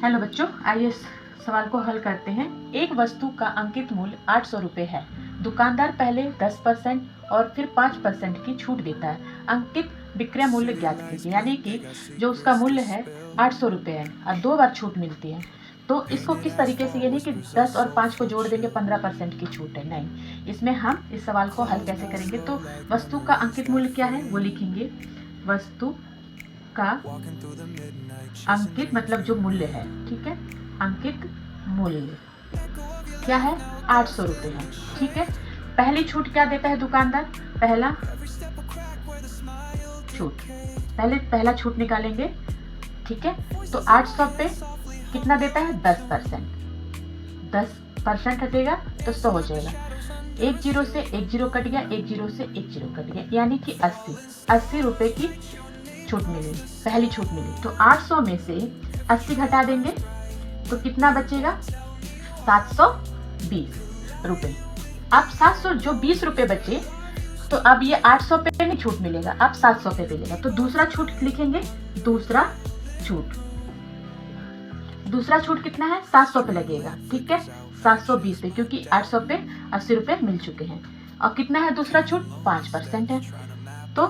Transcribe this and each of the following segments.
Hello बच्चों, आइए इस सवाल को हल करते हैं। एक वस्तु का अंकित मूल्य 800 रुपये है। दुकानदार पहले 10% और फिर 5% की छूट देता है। अंकित विक्रय मूल्य ज्ञात कीजिए। यानी कि जो उसका मूल्य है 800 रुपये है और 2 बार छूट मिलती है। तो इसको किस तरीके से, यानी कि 10 और 5 को जोड़ देंगे 15% की छूट है। नहीं, इसमें हम इस सवाल को हल कैसे करेंगे? तो वस्तु का अंकित मूल्य क्या है वो लिखेंगे। वस्तु का अंकित मतलब जो मूल्य है, ठीक है। अंकित मूल्य क्या है? 800 रुपये है, ठीक है। पहली छूट क्या देता है दुकानदार? पहला छूट निकालेंगे, ठीक है। तो 800 पे कितना देता है? 10%। 10% हटेगा तो 100 हो जाएगा। एक जीरो से एक जीरो कट गया, एक जीरो से एक जीरो कट गया, यानी कि 80 रुपए की छूट मिली, पहली छूट मिली। तो 800 में से 80 घटा देंगे तो कितना बचेगा? 720 रुपए। अब 700 जो 20 रुपए बचे, तो अब ये 800 पे नहीं छूट मिलेगा, अब 700 पे मिलेगा। तो दूसरा छूट लिखेंगे। दूसरा छूट कितना है? 700 पे लगेगा, ठीक है। 720 पे, क्योंकि 800 पे 80 रुपए मिल चुके हैं। और कितना है दूसरा छूट? 5% है। तो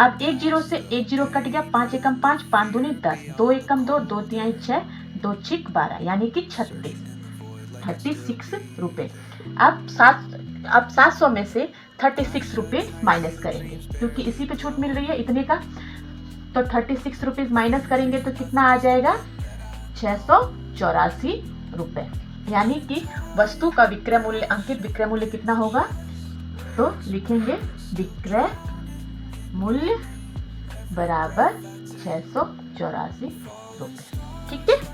अब एक जीरो से एक जीरो कट गया, 5 एकम 5, 5 दूनी 10, 2 एकम 2, 2 तिहाई 6, 2 छिक 12, यानी कि 36 रुपए। अब 700 में से 36 रुपए माइनस करेंगे, क्योंकि इसी पे छूट मिल रही है इतने का। तो 36 रुपीज माइनस करेंगे तो कितना आ जाएगा? 684 रुपए। यानी कि वस्तु का विक्रय मूल्य, अंकित विक्रय मूल्य कितना होगा? तो लिखेंगे विक्रय मूल्य बराबर 684 रुपए।